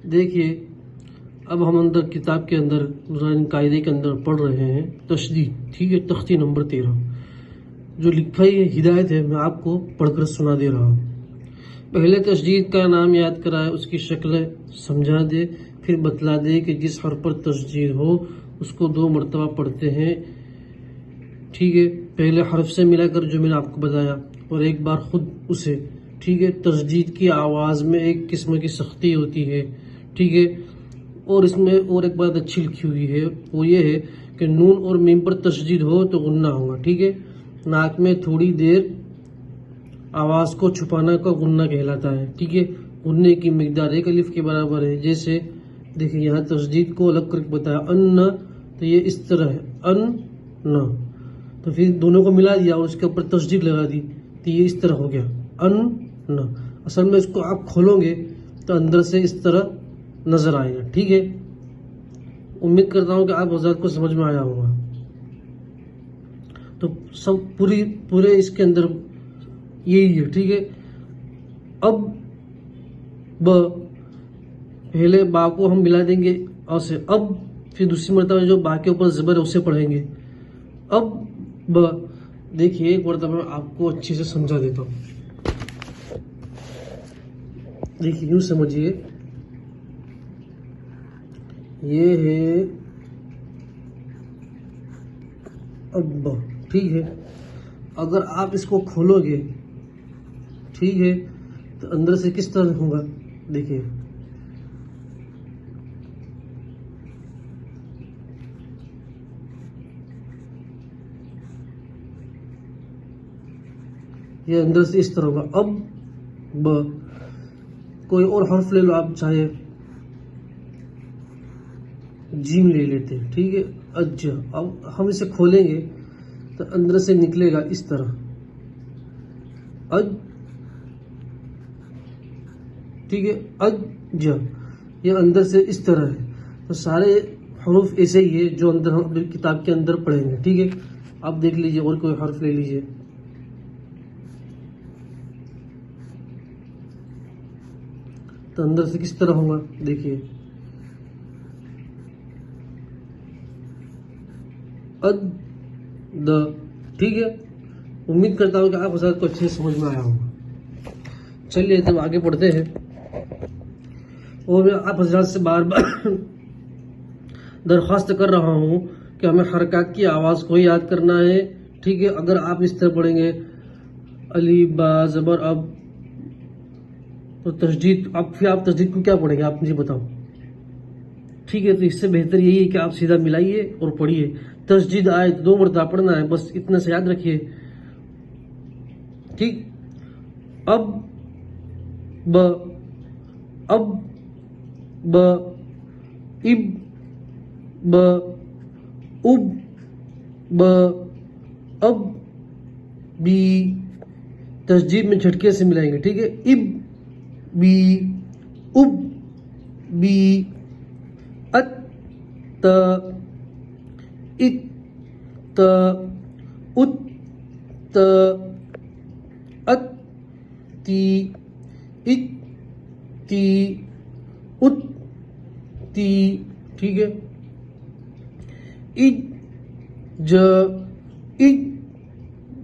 دیکھیے اب ہم اندر کتاب کے اندر قاعدے کے اندر پڑھ رہے ہیں تشدید، ٹھیک ہے، تختی نمبر 13 جو لکھا ہی ہدایت ہے، میں آپ کو پڑھ کر سنا دے رہا ہوں۔ پہلے تشدید کا نام یاد کرائے، اس کی شکل سمجھا دے، پھر بتلا دے کہ جس حرف پر تشدید ہو اس کو 2 مرتبہ پڑھتے ہیں، ٹھیک ہے، پہلے حرف سے ملا کر جو میں نے آپ کو بتایا اور ایک بار خود اسے، ٹھیک ہے۔ تشدید کی آواز میں ایک قسم کی سختی ہوتی ہے، ٹھیک ہے، اور اس میں اور ایک بات اچھی لکھی ہوئی ہے، وہ یہ ہے کہ نون اور میم پر تشدید ہو تو غنہ ہوگا، ٹھیک ہے۔ ناک میں تھوڑی دیر آواز کو چھپانا کا غنہ کہلاتا ہے، ٹھیک ہے۔ غنے کی مقدار 1 الف کے برابر ہے، جیسے دیکھیں یہاں تشدید کو الگ کر کے بتایا ان، تو یہ اس طرح ہے ان نہ، تو پھر دونوں کو ملا دیا اور اس کے اوپر تشدید لگا دی تو یہ اس طرح ہو گیا ان نہ۔ اصل میں اس کو آپ کھولو گے تو اندر سے اس طرح نظر آئے گا، ٹھیک ہے۔ امید کرتا ہوں کہ آپ حضرات کو سمجھ میں آیا ہوگا۔ تو سب پورے اس کے اندر یہی ہے، ٹھیک ہے۔ اب پہلے با کو ہم ملا دیں گے اور سے، اب پھر دوسری مرتبہ جو با کے اوپر زبر ہے اسے پڑھیں گے، اب دیکھیے ایک مرتبہ میں آپ کو اچھے سے سمجھا دیتا ہوں، دیکھیے یوں سمجھیے، یہ ہے اب، ٹھیک ہے۔ اگر آپ اس کو کھولو گے، ٹھیک ہے، تو اندر سے کس طرح ہوگا، دیکھیے یہ اندر سے اس طرح ہوگا۔ اب کوئی اور حرف لے لو آپ، چاہے جیم لے لیتے، ٹھیک ہے، اج۔ اب ہم اسے کھولیں گے تو اندر سے نکلے گا اس طرح اج، ٹھیک ہے، اج، یہ اندر سے اس طرح ہے۔ تو سارے حروف ایسے ہی ہے جو اندر ہم اپنی کتاب کے اندر پڑھیں گے، ٹھیک ہے۔ اب دیکھ لیجئے اور کوئی حرف لے لیجئے، تو اندر سے کس طرح ہوگا، دیکھیے اد، ٹھیک ہے۔ امید کرتا ہوں کہ آپ حضرات کو اچھے سے سمجھ میں آیا ہوگا۔ چلیے تب آگے پڑھتے ہیں، اور میں آپ حضرات سے بار بار درخواست کر رہا ہوں کہ ہمیں حرکات کی آواز کو یاد کرنا ہے، ٹھیک ہے۔ اگر آپ اس طرح پڑھیں گے الف با زبر اب، تو تشدید، اب پھر آپ تشدید کو کیا پڑھیں گے، آپ مجھے بتاؤ، ٹھیک ہے۔ تو اس سے بہتر یہی ہے کہ آپ سیدھا ملائیے اور پڑھیے، تشدید آئے تو 2 مرتبہ پڑھنا ہے، بس اتنا سے یاد رکھیے، ٹھیک۔ اب اب اب اب اب بی، تشدید میں جھٹکے سے ملائیں گے، ٹھیک ہے۔ اب بی، اب بی، ات تا، ات تا، ات تا، ات تی، ات تی، ات تی، ٹھیک ہے۔ اج ج، اج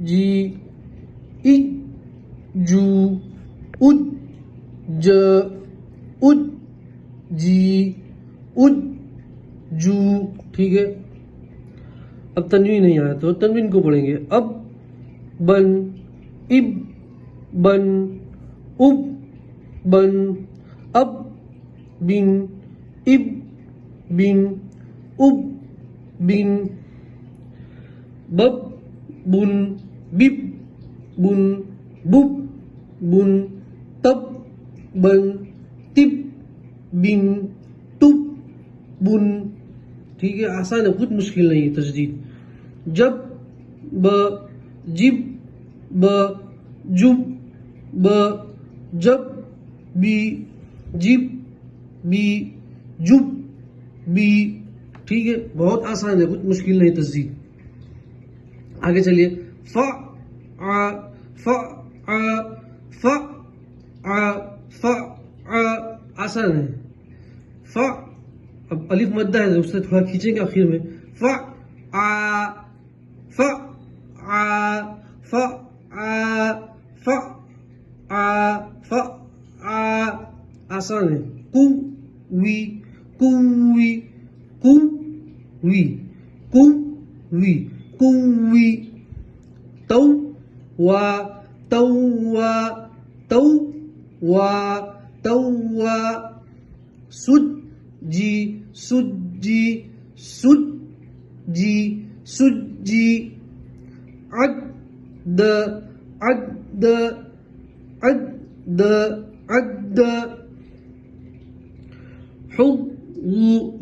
جی، اج جو، اج ج، اج جی، اج جو، ٹھیک ہے۔ اب تنوین نہیں آیا تو تنوین کو پڑھیں گے، اب بن، اب بن، اب بن، اب بن، اب بن، اب بن، بب بن، بب بن، بب بن، تب بن، تب بن، تب بن، ٹھیک ہے۔ آسان ہے، کچھ مشکل نہیں ہے تشدید۔ جب جب جب جب بی، جب بی، جب بی، ٹھیک ہے۔ بہت آسان ہے، کچھ مشکل نہیں تشدید۔ آگے چلیے، ف ع، ف ع، ف ع، ف ع، آسان ہے۔ فا، اب الف مدہ ہے اس سے تھوڑا کھینچیں گے آخر میں، فا آ فا آ فا آ فا آ فا آ، آسان ہے، کو وی کوی کوی کوی کوی، تو وا تو وا تو وا تو وا، سج جی سج جی سج جی سج جی، عد عد عد عد،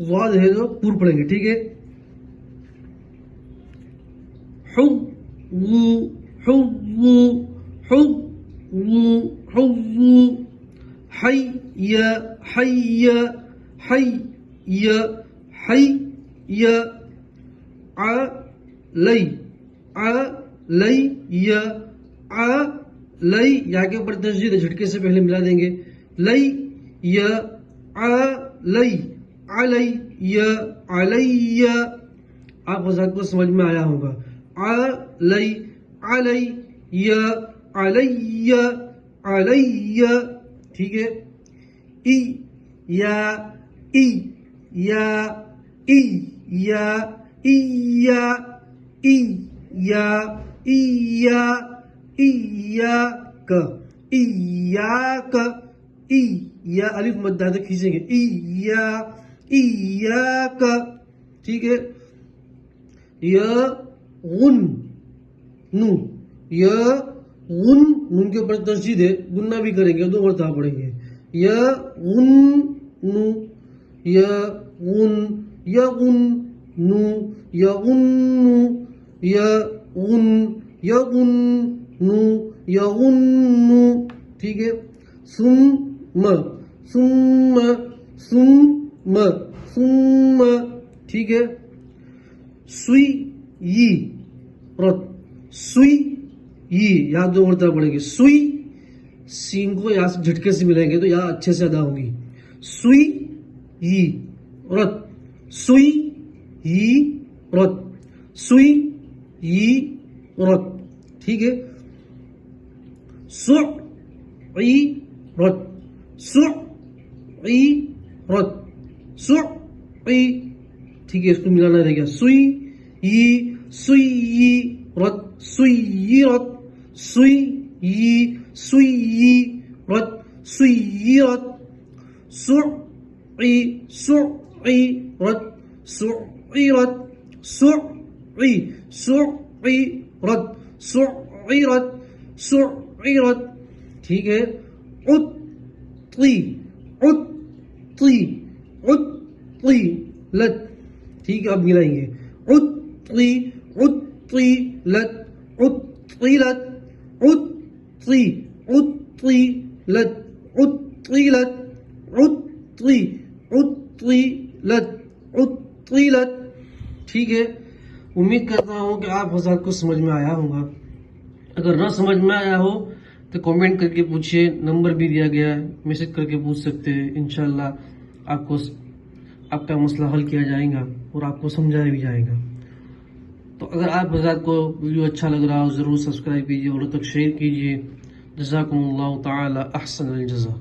ضاد ہے جو پور پڑیں گے، ٹھیک ہے، حو حو حو حو، حی حی حی حی، علی علی علی، یا کے اوپر تشدید ہے، جھٹکے سے پہلے ملا دیں گے، لی یا علی علی علی، آپ حضرات کو سمجھ میں آیا ہوگا، علی علی علی علی، ٹھیک ہے، ای یا ای یا ای یا ای یا ای یا ای یا ای یا کا ای یا کا ای یا، الف مدہ تک کھینچیں گے، ای یا کا، ٹھیک ہے، یا غن نو، یا غن، نون کے اوپر تشدید ہے، گننا بھی کریں گے، دو مرتبہ پڑھیں گے، یا غن نو یا غن یا غن نو یا غن نو یا غن یا غن نو یا غن نو، ٹھیک ہے، ثم ثم ثم ثم، ٹھیک ہے، سوئی ی رت سوئی ی، یا دو مرتبہ پڑھیں گے، سوئی، سین کو یا جھٹکے سے ملیں گے تو یا اچھے سے ادا ہوگی، سوئی ی رت سوئی ی رت سوئی ی رت، ٹھیک ہے، سعی رت سعی رت سعی، ٹھیک ہے، اس کو ملانا رہ گیا، سوئی ی رت سوئی رت سوئی ی رت سوئی رت، سعی رت سعی رت سعی رت سعی رت سعی رت، ٹھیک ہے، عطی عطی عطی لت، ٹھیک ہے، اب ملائیں گے، عطی عطی لت عطی لت عطی عطی لت عطی لت عطی عطی لت عطی لت، ٹھیک ہے، امید کرتا ہوں کہ آپ حضرات کو سمجھ میں آیا ہوگا، اگر نہ سمجھ میں آیا ہو تو کامنٹ کر کے پوچھئے، نمبر بھی دیا گیا ہے، میسج کر کے پوچھ سکتے ہیں، انشاءاللہ آپ کا مسئلہ حل کیا جائے گا اور آپ کو سمجھایا بھی جائے گا۔ تو اگر آپ حضرات کو ویڈیو اچھا لگ رہا ہو ضرور سبسکرائب کیجئے اور تک شیئر کیجئے۔ جزاکم اللہ تعالی احسن الجزا۔